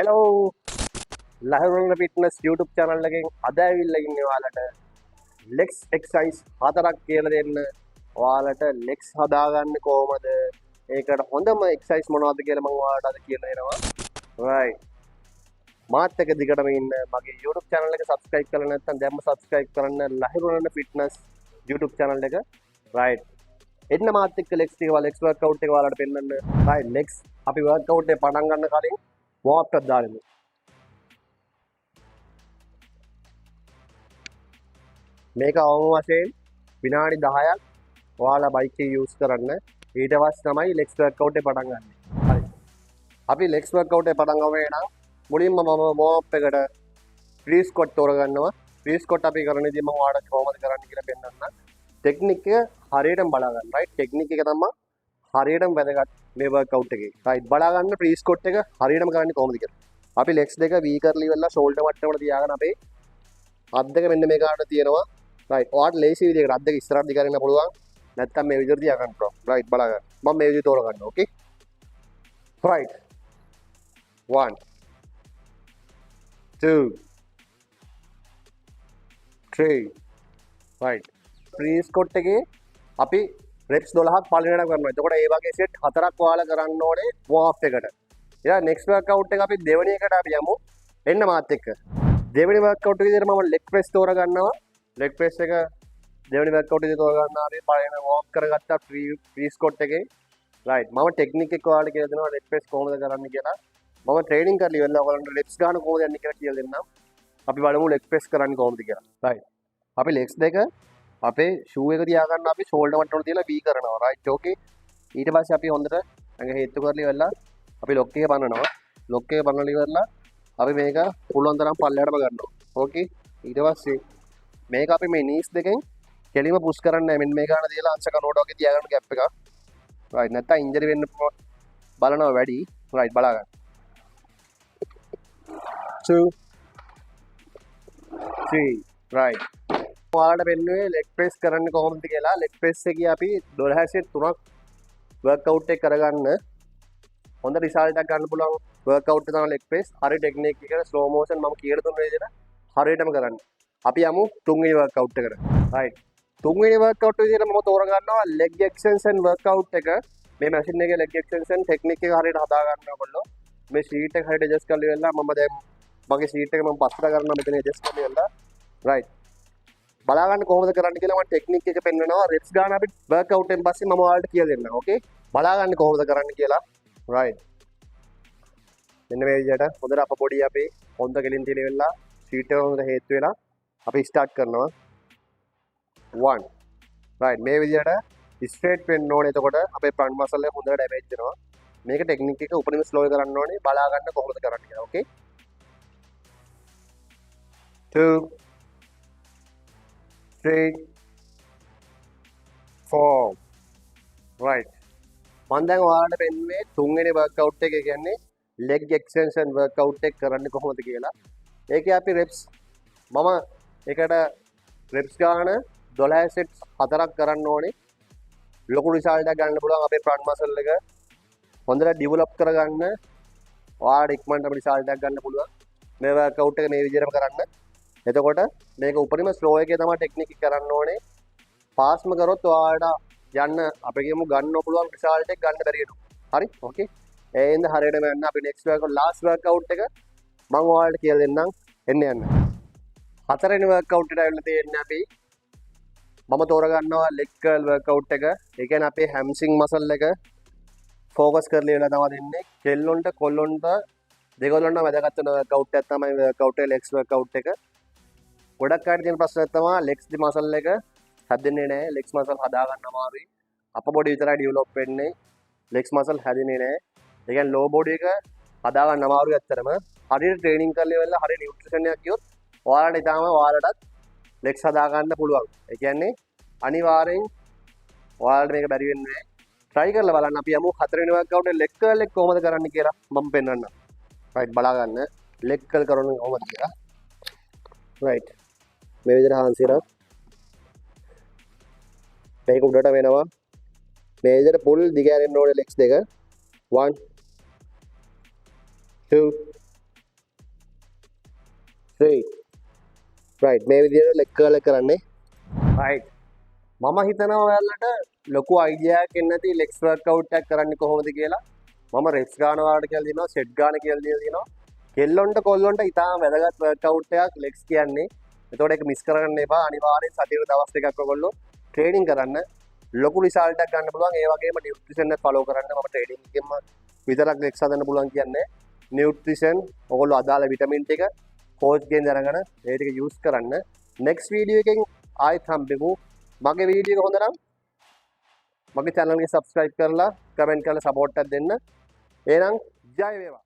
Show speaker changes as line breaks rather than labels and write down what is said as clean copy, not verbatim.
Hello ලහිරුණ fitness YouTube channel එකෙන් අද ඇවිල්ලා ඉන්නේ ඔයාලට legs exercise හතරක් කියලා දෙන්න. ඔයාලට legs හදාගන්නේ කොහොමද? ඒකට හොඳම exercise මොනවද කියලා මම ඔයාලට අද කියලා දෙනවා. right. මාත් එක්ක දිගටම ඉන්න මගේ YouTube channel එක subscribe කරලා නැත්නම් දැම්ම subscribe කරන්න ලහිරුණ ෆිට්නස් YouTube channel එක. right. එන්න මාත් එක්ක legs workout එක ඔයාලට පෙන්නන්න. right. legs අපි workout එක පටන් ගන්න කලින් warm up එකක් දාන්න. මේක අවම වශයෙන් විනාඩි 10ක් ඔයාලා බයික් එක යූස් කරන්න. ඊට පස්සේ තමයි legs workout එක පටන් ගන්න. හරි. අපි legs workout එක පටන් ගමු නම් මුලින්ම මම warm up එකට free squat තෝරගන්නවා. free squat අපි කරන ඉතින් මම ඔයාලට කොහොමද කරන්න කියලා පෙන්නන්න. ටෙක්නික් එක හරියටම බලා ගන්න. right. ටෙක්නික් එක තමයි හරියටම වැදගත් මේ workout එකේ. right. බලා ගන්න free squat එක හරියටම කරන්නේ කොහොමද කියලා. අපි legs දෙක V curl ඉවරලා shoulder මට්ටමට තියාගෙන අපේ අත් දෙක මෙන්න මේ කාට තියෙනවා. right. ඔයාලට ලේසි විදිහකට අත් දෙක ඉස්සරහට දිගාරින්න පුළුවන්. නැත්තම් මේ විදිහට තියා ගන්න පුළුවන්. right. බලා ගන්න. මම මේ විදිහට තෝර ගන්නවා. okay. right. 1 2 3 right. free squat එකේ අපි reps 12ක් පළවෙනිට කරනවා. එතකොට ඒ වගේ set හතරක් ඔයාලා කරන්න ඕනේ warm up එකට. ඊළඟ next workout එක අපි දෙවෙනි එකට අපි යමු. එන්න මාත් එක්ක. දෙවෙනි workout එක විදිහට මම leg press තෝර ගන්නවා. leg press එක දෙවෙනි workout එකේ තෝර ගන්නවා. අපි පළවෙනි warm up කරගත්තා free squat එකේ. right. මම technique එක ඔයාලට කියලා දෙනවා leg press කොහොමද කරන්නේ කියලා. මම training කරලා ඉවරලා ඔයාලන්ට reps ගන්න කොහොමද යන්නේ කියලා කියලා දෙන්නම්. අපි බලමු leg press කරන්නේ කොහොමද කියලා. right. අපි legs දෙක අපේ shoe එක තියාගන්න අපි shoulder මට්ටමට තියලා V කරනවා. right. okay. ඊට පස්සේ අපි හොඳට ඇඟ හේතු කරලා ඉවරලා අපි lock එක පන්නනවා. lock එක පන්නලා ඉවරලා අපි මේක පුළුවන් තරම් පල්ලෙහාටම ගන්නවා. okay. ඊට පස්සේ මේක අපි මේ knees දෙකෙන් කෙලිම push කරන්නේ නැහැ. මෙන්න මේ ගන්න තියලා අංශ කනෝඩ වගේ තියාගන්න gap එක. right. නැත්තම් injury වෙන්න බලනවා වැඩි. right. බලා ගන්න. 2 3 right. ඔයාලට වෙන්නේ leg press කරන්නේ කොහොමද කියලා. leg press එකේ අපි 12 set 3ක් workout එක කරගන්න හොඳ result එකක් ගන්න පුළුවන් workout එක තමයි leg press. හරි technique එක slow motion මම කියලා දුන්න විදිහට හරියටම කරන්න. අපි යමු තුන්වෙනි workout එකට. right. තුන්වෙනි workout විදිහට මම තෝරගන්නවා leg extension workout එක. මේ machine එකේ leg extension technique එක හරියට හදා ගන්න ඕගොල්ලෝ. මේ sheet එක හරියට adjust කරලා ඉවරලා මම දැන් මගේ sheet එක මම පස්සට කරනවා මෙතන adjust කරලා ඉවරලා. right. බලා ගන්න කොහොමද කරන්න කියලා මම ටෙක්නික් එක පෙන්නනවා. reps ගන්න අපි workout එකෙන් පස්සේ මම ඔයාලට කියලා දෙන්නම්. okay. බලා ගන්න කොහොමද කරන්න කියලා. right. මෙන්න මේ විදිහට හොඳට අප බොඩි අපි හොඳ කෙලින් තියලා ඉවරලා sheet එක හොඳට හේතු වෙලා අපි start කරනවා. 1 right. මේ විදිහට straight වෙන්න ඕනේ. එතකොට අපේ front muscle එක හොඳට damage වෙනවා. මේක ටෙක්නික් එක උපරිම slow කරන්න ඕනේ. බලා ගන්න කොහොමද කරන්න කියලා. okay. 2 3 4 right. මම දැන් ඔයාලට පෙන්වන්නේ තුන්වෙනි workout එක කියන්නේ leg extension workout එක කරන්නේ කොහොමද කියලා. ඒකේ අපි reps මම ඒකට reps ගන්න 12 sets 4ක් කරන්න ඕනේ. ලොකු result එකක් ගන්න පුළුවන් අපේ front muscle එක හොඳට develop කරගන්න. ඔයාලට ඉක්මනටම result එකක් ගන්න පුළුවන් මේ workout එක මේ විදිහටම කරන්න. එතකොට මේක උපරිම ස්ලෝ එකේ තමයි ටෙක්නික් එක කරන්න ඕනේ. ෆාස්ට්ම කරොත් ඔයාලට යන්න අපි කියමු ගන්න පුළුවන් රිසල්ට් එක ගන්න බැරි වෙනවා. හරි? ඕකේ. ඒ ඉඳ හරියටම යන්න අපි next workout last workout එක මම ඔයාලට කියලා දෙන්නම්. එන්න යන්න. හතරවෙනි workout එකට ඇවිල්ලා තියෙන්නේ අපි මම තෝරගන්නවා leg curl workout එක. ඒ කියන්නේ අපේ hamstring muscle එක focus කරලා ඉවරලා තමයි දෙන්නේ. කෙල්ලොන්ට කොල්ලොන්ට දෙගොල්ලන්ටම වැදගත් වෙන workout එකක් තමයි workout එක legs workout එක. ගොඩක් අයට තියෙන ප්‍රශ්නයක් තමයි legs muscle එක හැදෙන්නේ නැහැ. legs muscle හදා ගන්න අමාරුයි. upper body විතරයි develop වෙන්නේ. legs muscle හැදෙන්නේ නැහැ. ඒ කියන්නේ lower body එක හදා ගන්න අමාරුයි ඇත්තටම. හරියට training කරලා ඉවරලා හරිය nutrition එකක් ගියොත් ඔයාලට ඊටාම ඔයාලටත් legs හදා ගන්න පුළුවන්. ඒ කියන්නේ අනිවාර්යෙන් ඔයාලට මේක බැරි වෙන්නේ නැහැ. try කරලා බලන්න. අපි යමු හතරවෙනි workout එක leg curl එක කොහොමද කරන්න කියලා මම පෙන්නන්නම්. right. බලා ගන්න leg curl කරන්නේ කොහොමද කියලා. right. මේ විදිහට හාන්සිරක් මේක උඩට වෙනවා. මේ විදිහට පුල් දිග ඇරෙන්න ඕනේ legs දෙක. 1 2 3 right මේ විදිහට ලෙග් කර්ල් එක කරන්නේ right මම හිතනවා ඔයාලට ලොකු අයිඩියා එකක් නැති ලෙග්ස් වර්ක්අවුට් එකක් කරන්නේ කොහොමද කියලා මම රෙප්ස් ගන්න ඔයාලට කියලා දෙනවා සෙට් ගන්න කියලා දෙනවා කෙල්ලොන්ට කොල්ලොන්ට ඉතාම වැදගත් වර්ක්අවුට් එකක් ලෙග්ස් කියන්නේ එතකොට ඒක මිස් කරගන්න එපා අනිවාර්යෙන් සතියේ දවස් දෙකක් ඔයගොල්ලෝ ට්‍රේනින් කරන්න ලොකු රිසල්ට් එකක් ගන්න පුළුවන් ඒ වගේම නියුට්‍රිෂන් එක ෆලෝ කරන්න මම ට්‍රේනින් එකෙන්ම විතරක් ලෙග්ස් හදන්න පුළුවන් කියන්නේ නියුට්‍රිෂන් ඔයගොල්ලෝ අදාළ විටමින් ටික කෝච් ගෙන් දැනගෙන ඒ ටික යූස් කරන්න නෙක්ස්ට් වීඩියෝ එකෙන් ආයෙත් හම්බෙමු මගේ වීඩියෝ එක හොඳ නම් මගේ channel එක subscribe කරලා comment කරලා support එකක් දෙන්න එහෙනම් ජය වේවා